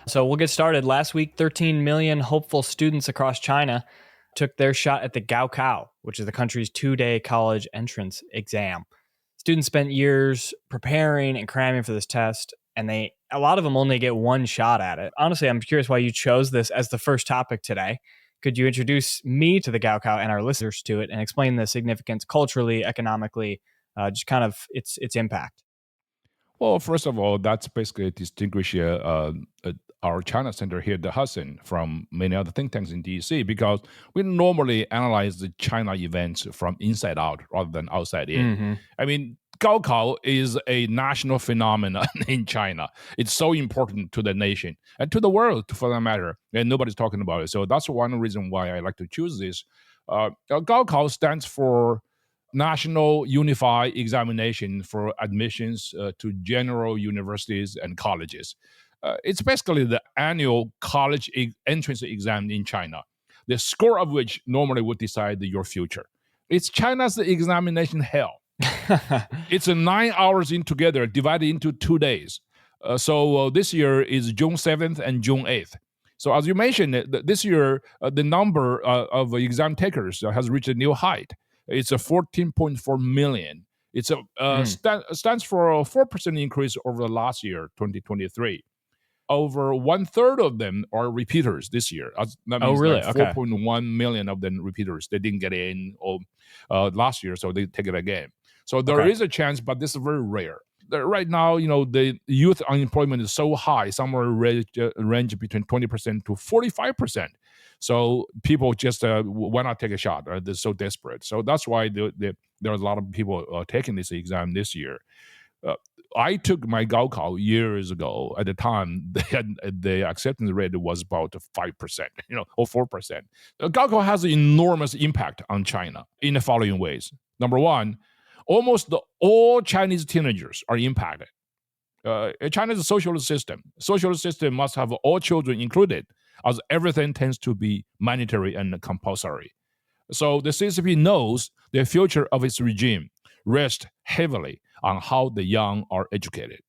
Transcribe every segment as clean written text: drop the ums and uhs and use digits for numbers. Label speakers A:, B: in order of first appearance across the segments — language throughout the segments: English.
A: So we'll get started. Last week, 13 million hopeful students across China took their shot at the Gaokao, which is the country's two-day college entrance exam. Students spent years preparing and cramming for this test, and a lot of them only get one shot at it. Honestly, I'm curious why you chose this as the first topic today. Could you introduce me to the Gaokao and our listeners to it and explain the significance culturally, economically, just kind of its impact?
B: Well, first of all, that's basically distinguish our China Center here at the Hudson from many other think tanks in DC, because we normally analyze the China events from inside out rather than outside in.
A: Mm-hmm.
B: I mean, Gaokao is a national phenomenon in China. It's so important to the nation and to the world, for that matter, and nobody's talking about it. So that's one reason why I like to choose this. Gaokao stands for National Unified Examination for Admissions to General Universities and Colleges. It's basically the annual college entrance exam in China, the score of which normally would decide your future. It's China's examination hell. It's 9 hours in together, divided into 2 days. So this year is June 7th and June 8th. So as you mentioned, this year, the number of exam takers has reached a new height. It's a 14.4 million. It's stands for a 4% increase over the last year, 2023. Over 1/3 of them are repeaters this year. That means
A: really?
B: like 4.1 million of them repeaters. They didn't get in last year, so they take it again. So there is a chance, but this is very rare. Right now, the youth unemployment is so high, somewhere range between 20% to 45%. So people just why not take a shot? Right? They're so desperate. So that's why there are a lot of people taking this exam this year. I took my Gaokao years ago. At the time, the acceptance rate was about 5%, or 4%. Gaokao has an enormous impact on China in the following ways. Number one, almost all Chinese teenagers are impacted. China is a socialist system. Socialist system must have all children included, as everything tends to be mandatory and compulsory. So the CCP knows the future of its regime rests heavily on how the young are educated.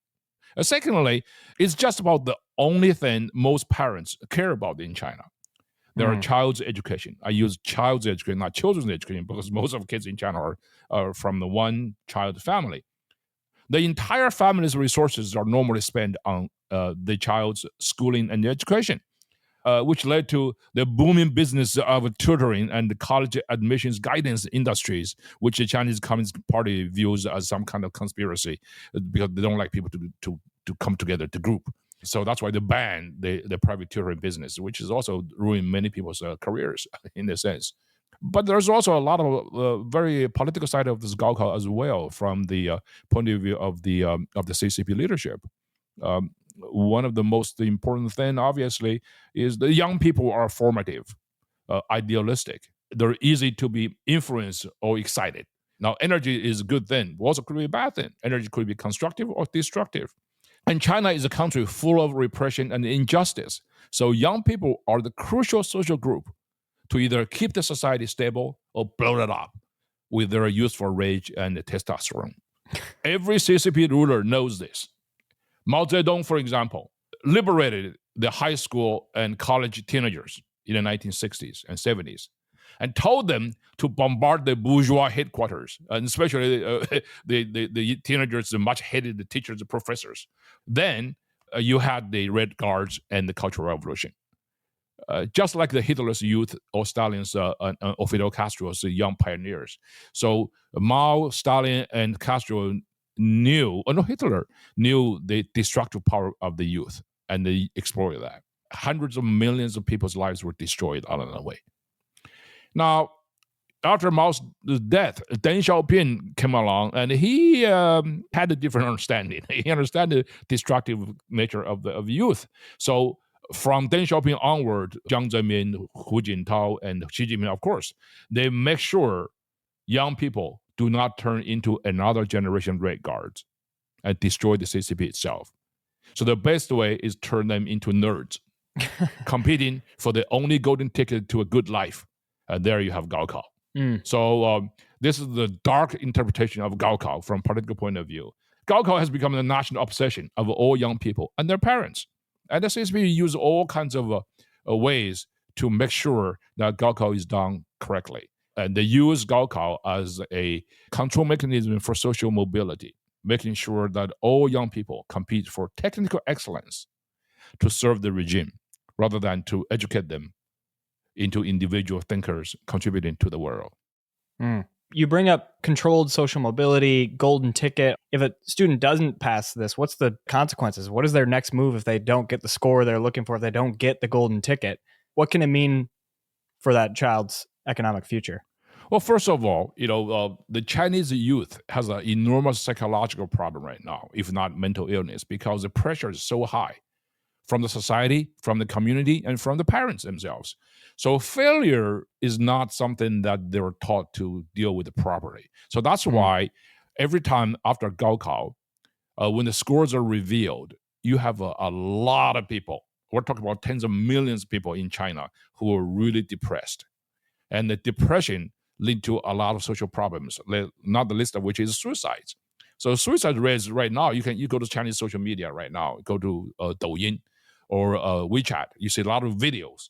B: Secondly, it's just about the only thing most parents care about in China. Their child's education. I use child's education, not children's education, because most of kids in China are from the one-child family. The entire family's resources are normally spent on the child's schooling and education, which led to the booming business of tutoring and the college admissions guidance industries, which the Chinese Communist Party views as some kind of conspiracy because they don't like people to come together to group. So that's why they banned the private tutoring business, which has also ruined many people's careers in a sense. But there's also a lot of very political side of this Gaokao as well, from the point of view of the CCP leadership. One of the most important thing, obviously, is the young people are formative, idealistic. They're easy to be influenced or excited. Now, energy is a good thing, but also could be a bad thing. Energy could be constructive or destructive. And China is a country full of repression and injustice. So young people are the crucial social group to either keep the society stable or blow it up with their youthful rage and testosterone. Every CCP ruler knows this. Mao Zedong, for example, liberated the high school and college teenagers in the 1960s and 70s and told them to bombard the bourgeois headquarters, and especially the teenagers who much hated the teachers and professors. Then you had the Red Guards and the Cultural Revolution. Just like the Hitler's youth or Stalin's or Fidel Castro's young pioneers. So Mao, Stalin, and Castro Hitler knew the destructive power of the youth, and they exploited that. Hundreds of millions of people's lives were destroyed along the way. Now, after Mao's death, Deng Xiaoping came along, and he had a different understanding. He understood the destructive nature of youth. So from Deng Xiaoping onward, Jiang Zemin, Hu Jintao, and Xi Jinping, of course, they make sure young people do not turn into another generation of Red Guards and destroy the CCP itself. So the best way is turn them into nerds, competing for the only golden ticket to a good life. And there you have Gaokao. So this is the dark interpretation of Gaokao from political point of view. Gaokao has become the national obsession of all young people and their parents. And the CCP use all kinds of ways to make sure that Gaokao is done correctly. And they use Gaokao as a control mechanism for social mobility, making sure that all young people compete for technical excellence to serve the regime, rather than to educate them into individual thinkers contributing to the world.
A: You bring up controlled social mobility, golden ticket. If a student doesn't pass this, what's the consequences? What is their next move if they don't get the score they're looking for, if they don't get the golden ticket? What can it mean for that child's economic future?
B: Well, first of all, the Chinese youth has an enormous psychological problem right now, if not mental illness, because the pressure is so high from the society, from the community, and from the parents themselves. So failure is not something that they're taught to deal with properly. So that's why every time after Gaokao, when the scores are revealed, you have a lot of people. We're talking about tens of millions of people in China who are really depressed. And the depression lead to a lot of social problems, not the least of which is suicides. So suicide rates right now, you go to Chinese social media right now, go to Douyin or WeChat, you see a lot of videos.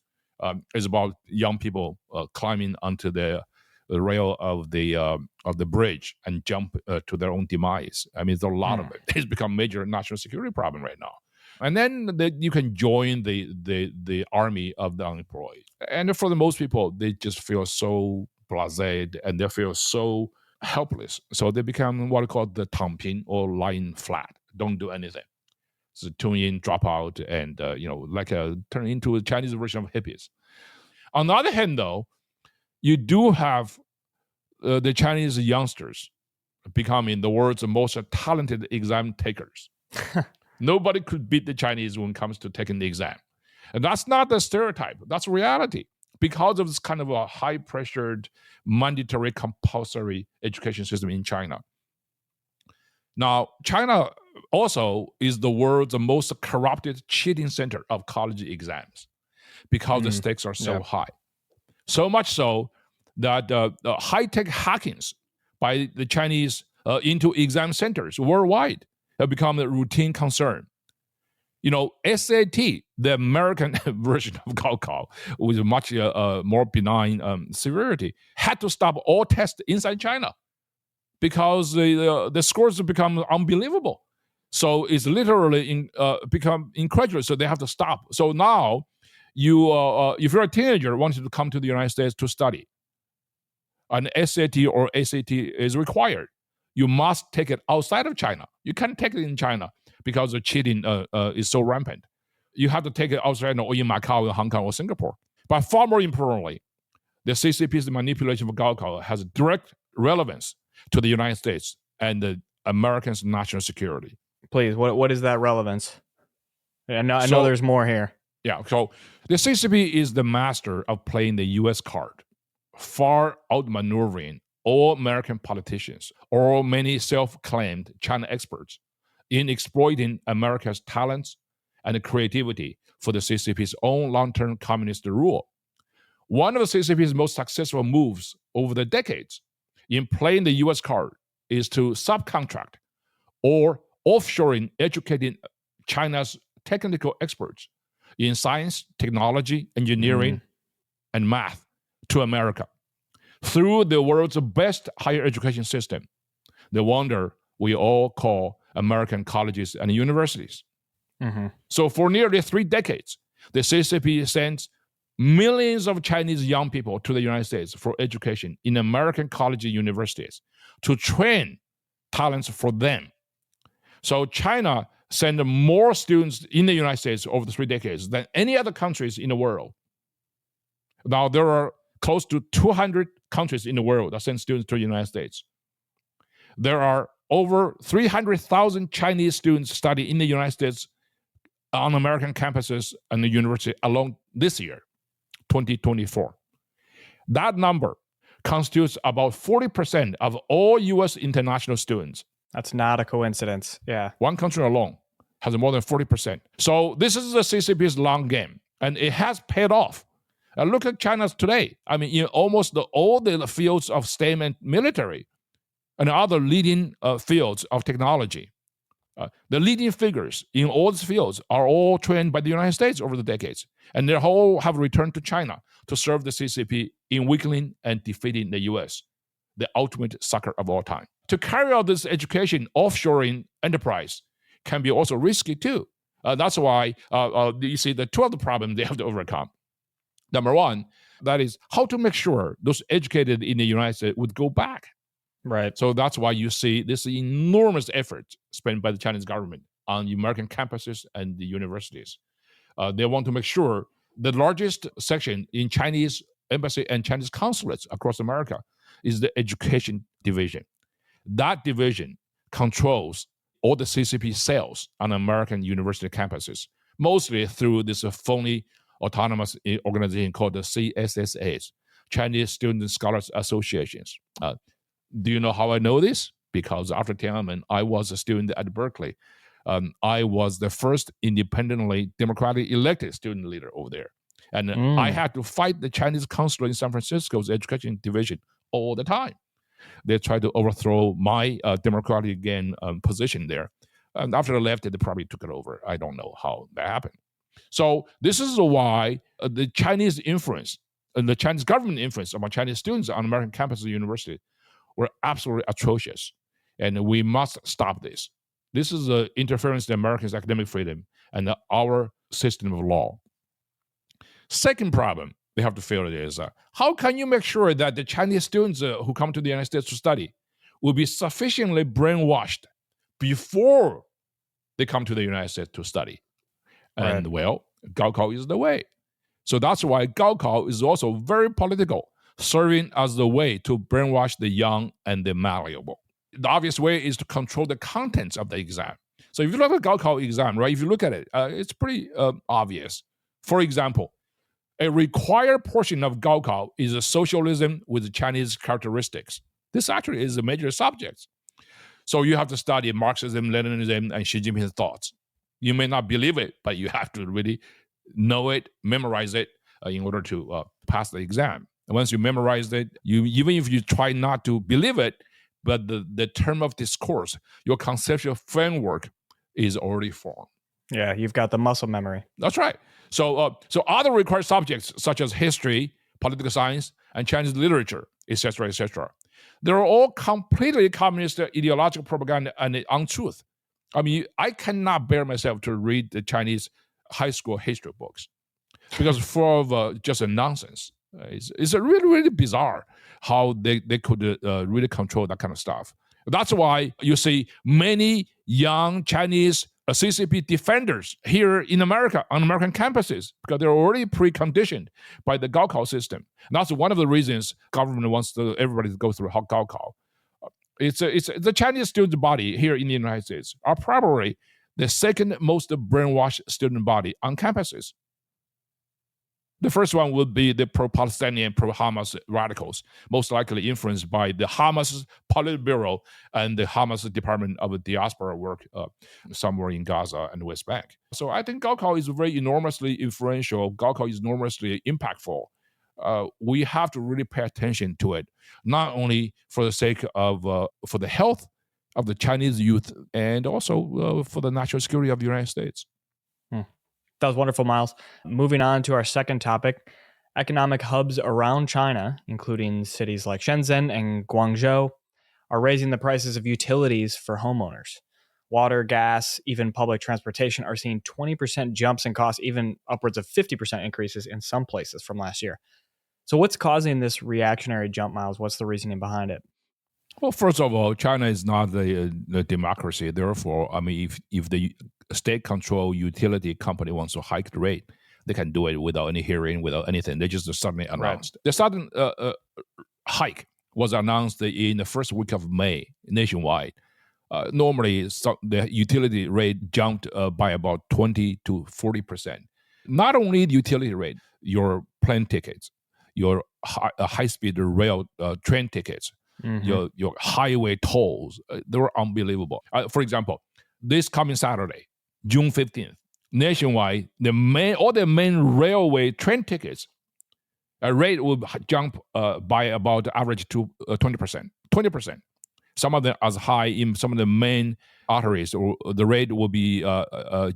B: It's about young people climbing onto the rail of the bridge and jump to their own demise. I mean, there's a lot of it. It's become a major national security problem right now. And then you can join the army of the unemployed. And for the most people, they just feel so blasé and they feel so helpless. So they become what we call the 躺平 or lying flat, don't do anything. So tune in, drop out, and turn into a Chinese version of hippies. On the other hand, though, you do have the Chinese youngsters becoming the world's most talented exam takers. Nobody could beat the Chinese when it comes to taking the exam. And that's not the stereotype. That's reality. Because of this kind of a high-pressured, mandatory, compulsory education system in China. Now, China also is the world's most corrupted cheating center of college exams because the stakes are so high. So much so that high-tech hackings by the Chinese into exam centers worldwide have become a routine concern. SAT, the American version of Gaokao, with much more benign severity, had to stop all tests inside China because the scores have become unbelievable. So it's literally become incredulous. So they have to stop. So now, if you're a teenager wanting to come to the United States to study, an SAT or ACT is required. You must take it outside of China. You can't take it in China because the cheating is so rampant. You have to take it outside or in Macau, Hong Kong, or Singapore. But far more importantly, the CCP's manipulation of Gaokao has direct relevance to the United States and the Americans' national security.
A: Please, what is that relevance? I know there's more here.
B: Yeah, so the CCP is the master of playing the U.S. card, far outmaneuvering all American politicians or many self-claimed China experts in exploiting America's talents and creativity for the CCP's own long-term communist rule. One of the CCP's most successful moves over the decades in playing the U.S. card is to subcontract or offshoring educating China's technical experts in science, technology, engineering, and math to America through the world's best higher education system, the wonder we all call American colleges and universities. So for nearly 3 decades, the CCP sends millions of Chinese young people to the United States for education in American colleges and universities to train talents for them. So China sent more students in the United States over the 3 decades than any other countries in the world. Now, there are close to 200 countries in the world that send students to the United States. There are over 300,000 Chinese students study in the United States on American campuses and the university alone this year, 2024. That number constitutes about 40% of all U.S. international students.
A: That's not a coincidence. Yeah.
B: One country alone has more than 40%. So this is the CCP's long game, and it has paid off. Look at China today. I mean, in almost all the fields of STEM and military and other leading fields of technology, The leading figures in all these fields are all trained by the United States over the decades, and they all have returned to China to serve the CCP in weakening and defeating the U.S., the ultimate sucker of all time. To carry out this education offshoring enterprise can be also risky too. That's why you see the two of the problems they have to overcome. Number one, that is how to make sure those educated in the United States would go back.
A: Right.
B: So that's why you see this enormous effort spent by the Chinese government on American campuses and the universities. They want to make sure the largest section in Chinese embassy and Chinese consulates across America is the education division. That division controls all the CCP sales on American university campuses, mostly through this phony autonomous organization called the CSSAs, Chinese Student Scholars Associations. Do you know how I know this? Because after Tiananmen, I was a student at Berkeley. I was the first independently democratically elected student leader over there. And I had to fight the Chinese consulate in San Francisco's education division all the time. They tried to overthrow my democratic gain position there. And after I left, they probably took it over. I don't know how that happened. So this is why the Chinese influence and the Chinese government influence among Chinese students on American campuses and universities were absolutely atrocious. And we must stop this. This is an interference in Americans' academic freedom and our system of law. Second problem they have to feel it is, how can you make sure that the Chinese students who come to the United States to study will be sufficiently brainwashed before they come to the United States to study? Right. And well, Gaokao is the way. So that's why Gaokao is also very political, serving as the way to brainwash the young and the malleable. The obvious way is to control the contents of the exam. So if you look at the Gaokao exam, right, if you look at it, it's pretty obvious. For example, a required portion of Gaokao is a socialism with Chinese characteristics. This actually is a major subject. So you have to study Marxism, Leninism, and Xi Jinping's thoughts. You may not believe it, but you have to really know it, memorize it in order to pass the exam. And once you memorize it, even if you try not to believe it, but the term of discourse, your conceptual framework is already formed.
A: Yeah, you've got the muscle memory.
B: That's right. So other required subjects such as history, political science, and Chinese literature, etc., they're all completely communist ideological propaganda and untruth. I mean, I cannot bear myself to read the Chinese high school history books because it's full of just a nonsense. It's really, really bizarre how they could really control that kind of stuff. That's why you see many young Chinese CCP defenders here in America, on American campuses, because they're already preconditioned by the Gaokao system. And that's one of the reasons government wants everybody to go through Gaokao. It's the Chinese student body here in the United States are probably the second most brainwashed student body on campuses. The first one would be the pro-Palestinian, pro-Hamas radicals, most likely influenced by the Hamas Politburo and the Hamas Department of Diaspora Work somewhere in Gaza and West Bank. So I think Gaokao is very enormously influential. Gaokao is enormously impactful. We have to really pay attention to it, not only for the sake of, for the health of the Chinese youth and also for the national security of the United States.
A: That was wonderful, Miles. Moving on to our second topic, economic hubs around China, including cities like Shenzhen and Guangzhou, are raising the prices of utilities for homeowners. Water, gas, even public transportation are seeing 20% jumps in costs, even upwards of 50% increases in some places from last year. So what's causing this reactionary jump, Miles? What's the reasoning behind it?
B: Well, first of all, China is not a democracy. Therefore, I mean, if the state-controlled utility company wants to hike the rate, they can do it without any hearing, without anything. They just suddenly announced. Right. The sudden hike was announced in the first week of May nationwide. Normally, the utility rate jumped by about 20 to 40%. Not only the utility rate, your plane tickets, your high-speed rail train tickets, your highway tolls, they were unbelievable. For example, this coming Saturday, June 15th, nationwide, all the main railway train tickets, rate will jump by about average to 20%. 20%. Some of them as high in some of the main arteries, or the rate will be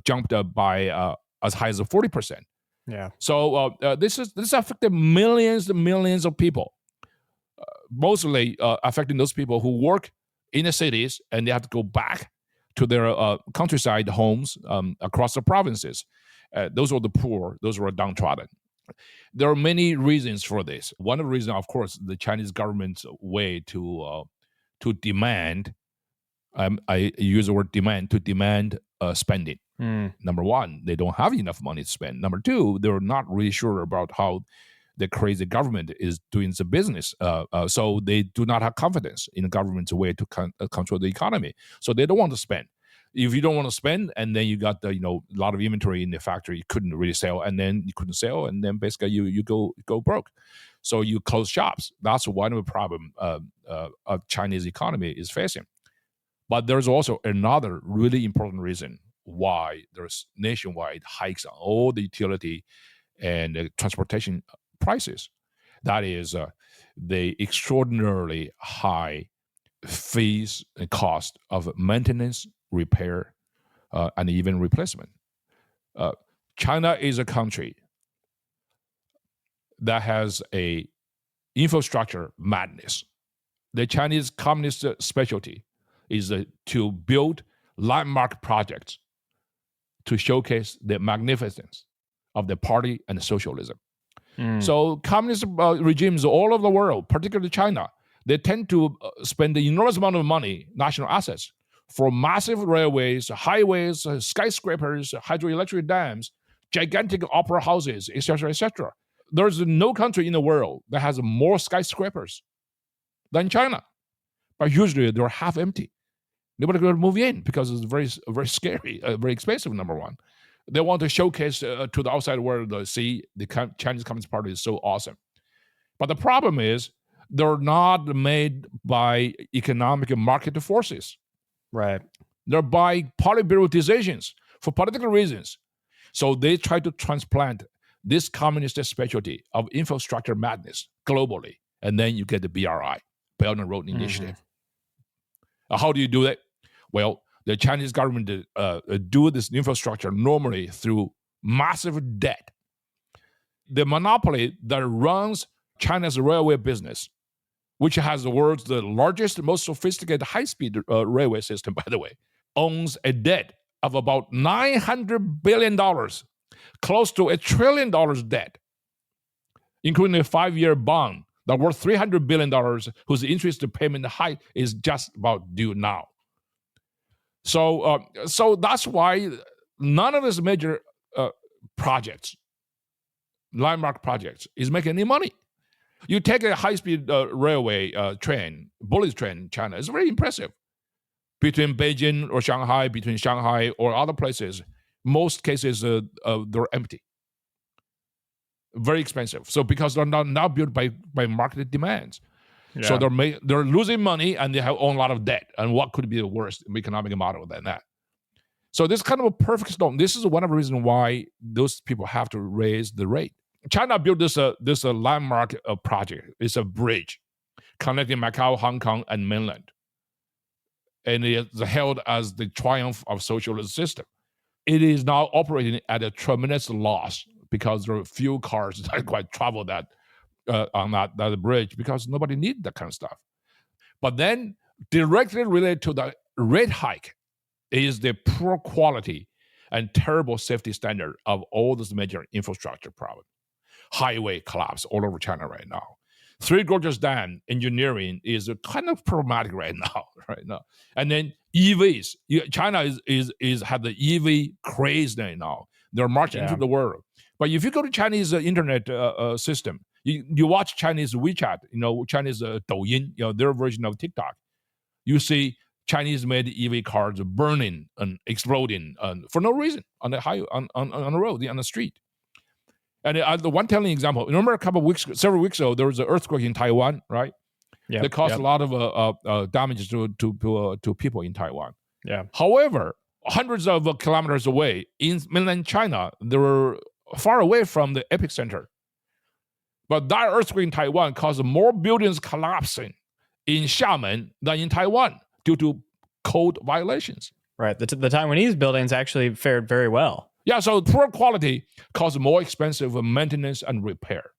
B: jumped up by as high as 40%.
A: Yeah.
B: So this affected millions and millions of people, mostly affecting those people who work in the cities and they have to go back to their countryside homes across the provinces. Those are the poor, those are downtrodden. There are many reasons for this. One of the reasons, of course, the Chinese government's way to demand, I use the word demand, to demand spending. Number one, they don't have enough money to spend. Number two, they're not really sure about how the crazy government is doing the business. So they do not have confidence in the government's way to control the economy. So they don't want to spend. If you don't want to spend, and then you got a lot of inventory in the factory, you couldn't really sell, and then you couldn't sell, and then basically you go broke. So you close shops. That's one of the problems of Chinese economy is facing. But there's also another really important reason why there's nationwide hikes on all the utility and transportation prices. That is the extraordinarily high fees and cost of maintenance, repair, and even replacement. China is a country that has a infrastructure madness. The Chinese Communist specialty is to build landmark projects to showcase the magnificence of the party and socialism. So communist regimes all over the world, particularly China, they tend to spend an enormous amount of money, national assets, for massive railways, highways, skyscrapers, hydroelectric dams, gigantic opera houses, etc., etc. There's no country in the world that has more skyscrapers than China. But usually they're half empty. Nobody going to move in because it's very, very scary, very expensive, number one. They want to showcase to the outside world, see, the Chinese Communist Party is so awesome. But the problem is they're not made by economic and market forces.
A: Right.
B: They're by Politburo decisions for political reasons. So they try to transplant this communist specialty of infrastructure madness globally. And then you get the BRI, Belt and Road Initiative. How do you do that? Well, the Chinese government do this infrastructure normally through massive debt. The monopoly that runs China's railway business, which has the world's largest, most sophisticated high-speed railway system, by the way, owns a debt of about $900 billion, close to $1 trillion debt, including a 5-year bond that worth $300 billion, whose interest payment height is just about due now. So that's why none of these major projects, landmark projects, is making any money. You take a high-speed railway train, bullet train in China, it's very impressive. Between Beijing or Shanghai, between Shanghai or other places, most cases they're empty. Very expensive. So because they're not built by market demands. Yeah. So they're losing money and they own a lot of debt. And what could be the worst economic model than that? So this is kind of a perfect storm. This is one of the reasons why those people have to raise the rate. China built this landmark project. It's a bridge connecting Macau, Hong Kong, and mainland. And it's held as the triumph of socialist system. It is now operating at a tremendous loss because there are few cars that quite travel that on that bridge because nobody needs that kind of stuff. But then directly related to the rate hike is the poor quality and terrible safety standard of all this major infrastructure problem. Highway collapse all over China right now. Three Gorges Dam engineering is kind of problematic right now. And then EVs. China is had the EV craze right now. They're marching into the world. But if you go to Chinese internet system, you watch Chinese WeChat, Chinese Douyin, their version of TikTok, you see Chinese-made EV cars burning and exploding for no reason on the highway, on the road, on the street. And the one telling example, remember several weeks ago, there was an earthquake in Taiwan, right? Yeah. That caused a lot of damage to people in Taiwan. Yeah. However, hundreds of kilometers away in mainland China, they were far away from the epicenter. But that earthquake in Taiwan caused more buildings collapsing in Xiamen than in Taiwan due to code violations.
A: Right. The Taiwanese buildings actually fared very well.
B: Yeah, so poor quality causes more expensive maintenance and repair.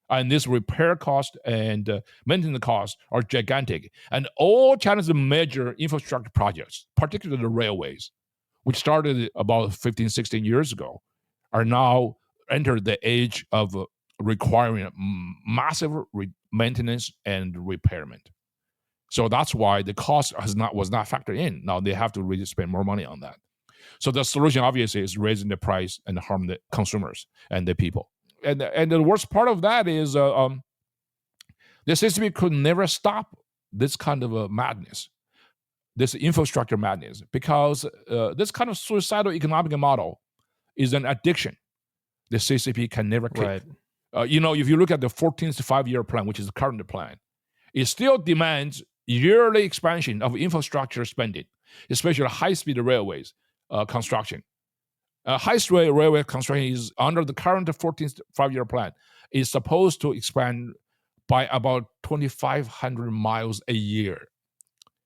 B: And this repair cost and maintenance costs are gigantic. And all China's major infrastructure projects, particularly the railways, which started about 15, 16 years ago, are now entered the age of requiring massive maintenance and repairment. So that's why the cost was not factored in. Now they have to really spend more money on that. So the solution obviously is raising the price and harm the consumers and the people. And the worst part of that is the CCP could never stop this kind of madness, this infrastructure madness, because this kind of suicidal economic model is an addiction the CCP can never keep.
A: Right.
B: If you look at the 14th five-year plan, which is the current plan, it still demands yearly expansion of infrastructure spending, especially high-speed railways construction. High-speed railway construction is under the current 14th five-year plan is supposed to expand by about 2,500 miles a year.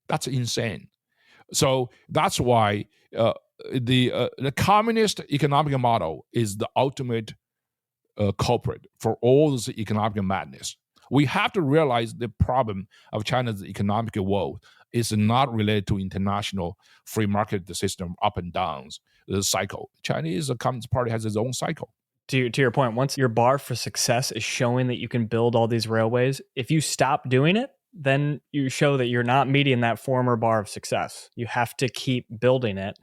B: That's insane. So that's why the communist economic model is the ultimate culprit for all this economic madness. We have to realize the problem of China's economic woe is not related to international free market system up and downs, the cycle. Chinese Communist Party has its own cycle.
A: To your point, once your bar for success is showing that you can build all these railways, if you stop doing it, then you show that you're not meeting that former bar of success. You have to keep building it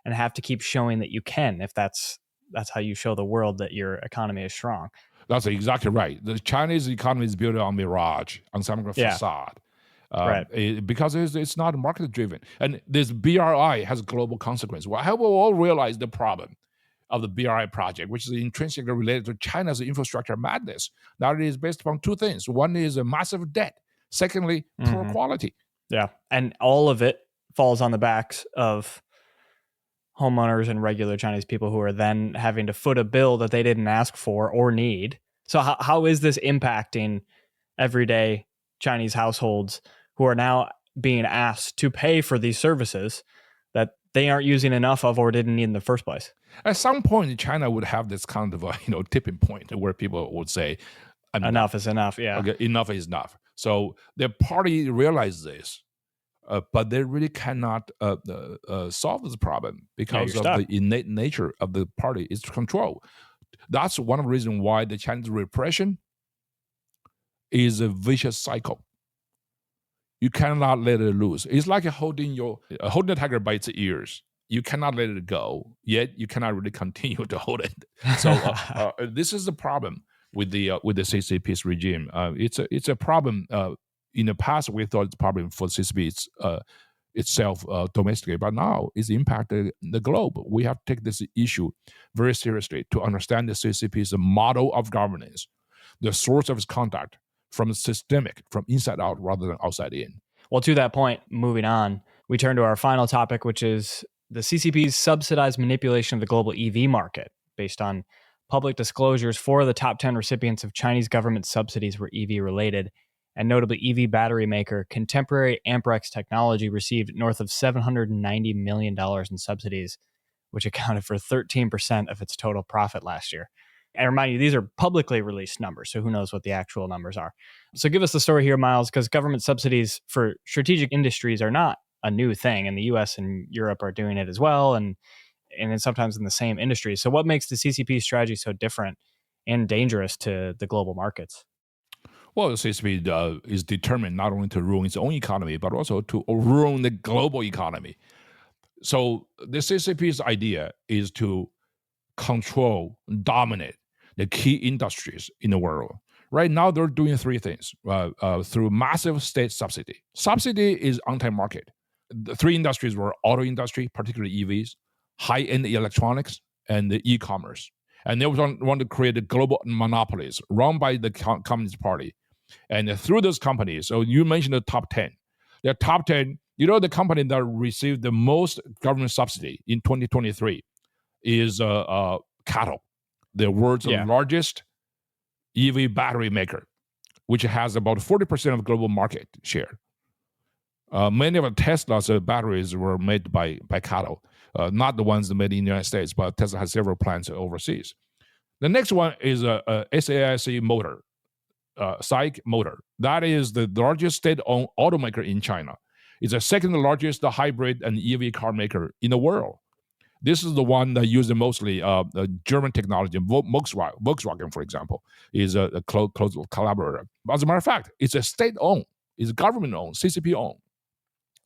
A: and have to keep showing that you can, if that's how you show the world that your economy is strong.
B: That's exactly right. The Chinese economy is built on mirage, on some facade. Right. Because it's not market-driven. And this BRI has global consequences. Well, I hope we all realize the problem of the BRI project, which is intrinsically related to China's infrastructure madness. Now, it is based upon two things. One is a massive debt. Secondly, poor quality.
A: Yeah, and all of it falls on the backs of homeowners and regular Chinese people who are then having to foot a bill that they didn't ask for or need. So how is this impacting everyday Chinese households who are now being asked to pay for these services that they aren't using enough of or didn't need in the first place?
B: At some point, China would have this kind of tipping point where people would say,
A: enough is enough. Yeah,
B: okay, enough is enough. So the party realizes this, but they really cannot solve this problem because of the innate nature of the party is to control. That's one of the reasons why the Chinese repression is a vicious cycle. You cannot let it loose. It's like holding a tiger by its ears. You cannot let it go, yet you cannot really continue to hold it. So this is the problem with the CCP's regime. It's a problem. In the past, we thought it's a problem for CCP itself domestically, but now it's impacted the globe. We have to take this issue very seriously to understand the CCP's model of governance, the source of its conduct, from systemic, from inside out rather than outside in.
A: Well, to that point, moving on, we turn to our final topic, which is the CCP's subsidized manipulation of the global EV market. Based on public disclosures, 4 of the top 10 recipients of Chinese government subsidies were EV related, and notably EV battery maker Contemporary Amperex Technology received north of $790 million in subsidies, which accounted for 13% of its total profit last year. And remind you, these are publicly released numbers, so who knows what the actual numbers are. So give us the story here, Miles, because government subsidies for strategic industries are not a new thing, and the US and Europe are doing it as well, and sometimes in the same industries. So what makes the CCP strategy so different and dangerous to the global markets?
B: Well, the CCP is determined not only to ruin its own economy, but also to ruin the global economy. So the CCP's idea is to control, dominate the key industries in the world. Right now, they're doing 3 things through massive state subsidy. Subsidy is anti-market. The 3 industries were auto industry, particularly EVs, high-end electronics, and the e-commerce. And they want to create the global monopolies run by the Communist Party. And through those companies, so you mentioned the top 10. The top 10, the company that received the most government subsidy in 2023 is CATL, the world's largest EV battery maker, which has about 40% of global market share. Many of Tesla's batteries were made by CATL, not the ones made in the United States, but Tesla has several plants overseas. The next one is a SAIC motor, SAIC motor. That is the largest state-owned automaker in China. It's the second largest hybrid and EV car maker in the world. This is the one that uses mostly German technology. Volkswagen, for example, is a close collaborator. As a matter of fact, it's a state-owned, it's government-owned, CCP-owned.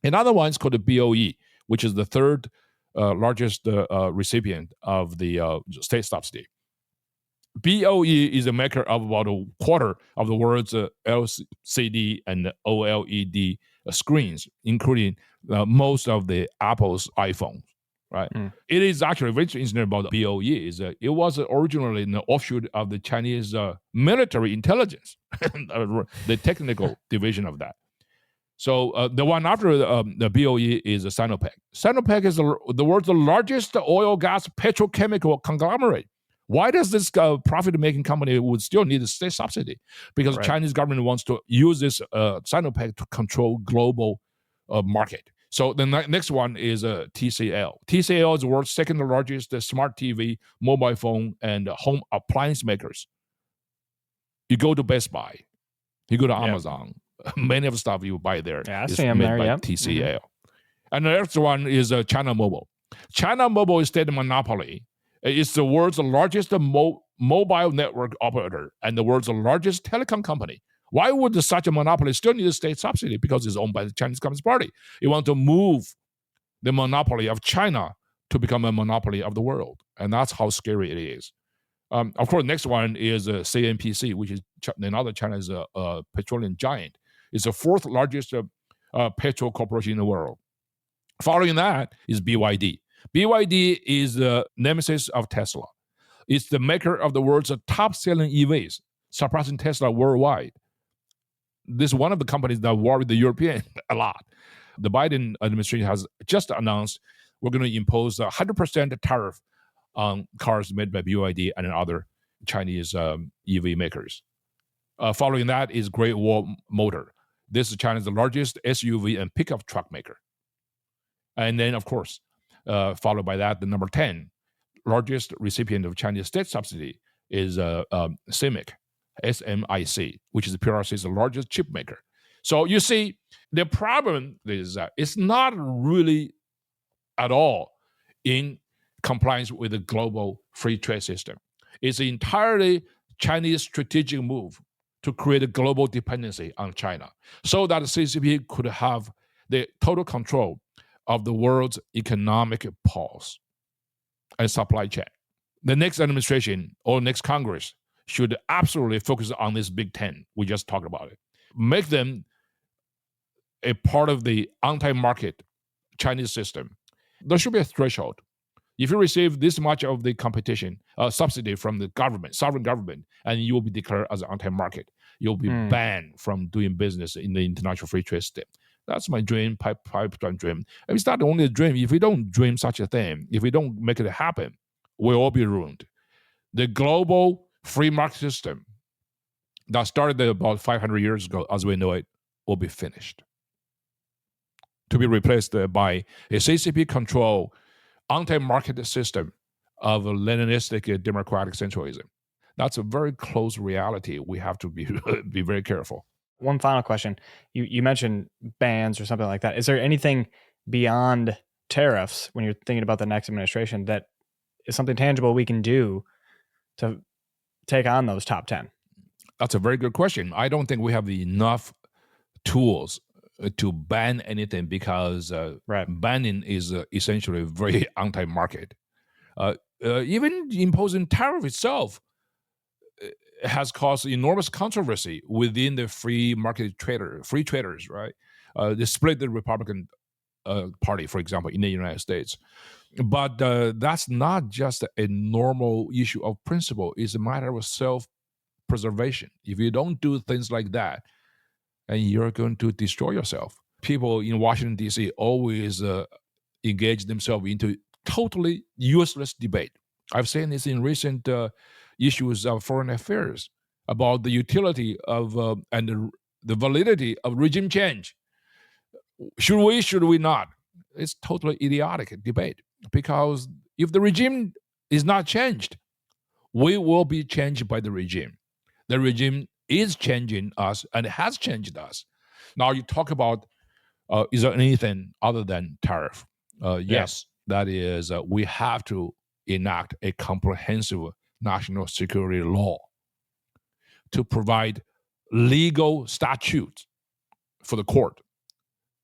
B: Another one is called the BOE, which is the third largest recipient of the state subsidy. BOE is a maker of about a quarter of the world's LCD and OLED screens, including most of the Apple's iPhones. Right. It is actually very interesting about BOE is it was originally an offshoot of the Chinese military intelligence, the technical division of that. So the one after the BOE is Sinopec. Sinopec is the world's largest oil, gas, petrochemical conglomerate. Why does this profit-making company would still need a state subsidy? Because Chinese government wants to use this Sinopec to control global market. So the next one is TCL. TCL is the world's second largest smart TV, mobile phone, and home appliance makers. You go to Best Buy, you go to Amazon, many of the stuff you buy there is made by TCL. Mm-hmm. And the next one is China Mobile. China Mobile is state monopoly. It's the world's largest mobile network operator and the world's largest telecom company. Why would such a monopoly still need a state subsidy? Because it's owned by the Chinese Communist Party. You want to move the monopoly of China to become a monopoly of the world. And that's how scary it is. Of course, next one is CNPC, which is another China's petroleum giant. It's the fourth largest petrol corporation in the world. Following that is BYD. BYD is the nemesis of Tesla. It's the maker of the world's top-selling EVs, surpassing Tesla worldwide. This is one of the companies that worry the European a lot. The Biden administration has just announced we're going to impose 100% tariff on cars made by BYD and other Chinese EV makers. Following that is Great Wall Motor. This is China's largest SUV and pickup truck maker. And then, of course, followed by that, the number 10 largest recipient of Chinese state subsidy is SMIC, SMIC, which is PRC's largest chip maker. So you see, the problem is that it's not really at all in compliance with the global free trade system. It's an entirely Chinese strategic move to create a global dependency on China so that the CCP could have the total control of the world's economic pulse and supply chain. The next administration or next Congress should absolutely focus on this Big 10. We just talked about it. Make them a part of the anti-market Chinese system. There should be a threshold. If you receive this much of the competition, subsidy from the government, sovereign government, and you will be declared as anti-market, you'll be banned from doing business in the international free trade system. That's my dream, pipeline dream. And it's not only a dream. If we don't dream such a thing, if we don't make it happen, we'll all be ruined. The global free market system that started about 500 years ago, as we know it, will be finished. To be replaced by a CCP-controlled anti-market system of Leninistic democratic centralism. That's a very close reality. We have to be very careful.
A: One final question. You mentioned bans or something like that. Is there anything beyond tariffs when you're thinking about the next administration that is something tangible we can do to take on those top 10?
B: That's a very good question. I don't think we have enough tools to ban anything because banning is essentially very anti-market. Even imposing tariff itself has caused enormous controversy within the free traders, right? They split the Republican Party, for example, in the United States. But that's not just a normal issue of principle. It's a matter of self-preservation. If you don't do things like that, and you're going to destroy yourself. People in Washington, D.C. always engage themselves into totally useless debate. I've seen this in recent issues of foreign affairs. about the utility of and the validity of regime change. Should we not? It's totally idiotic debate, because if the regime is not changed, we will be changed by the regime. The regime is changing us and has changed us. Now you talk about, is there anything other than tariff? Yes, that is, we have to enact a comprehensive national security law to provide legal statutes for the court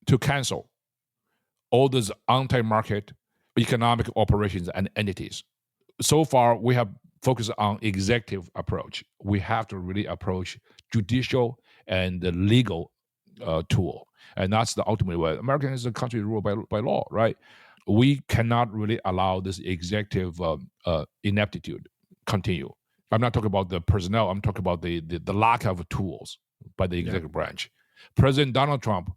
B: to cancel all those anti-market economic operations and entities. So far, we have focused on executive approach. We have to really approach judicial and the legal tool. And that's the ultimate way. America is a country ruled by law, right? We cannot really allow this executive ineptitude continue. I'm not talking about the personnel. I'm talking about the lack of tools by the executive branch. President Donald Trump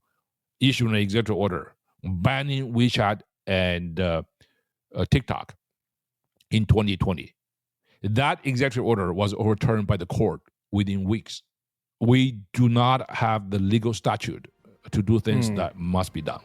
B: issued an executive order banning WeChat and TikTok in 2020. That executive order was overturned by the court within weeks. We do not have the legal statute to do things that must be done.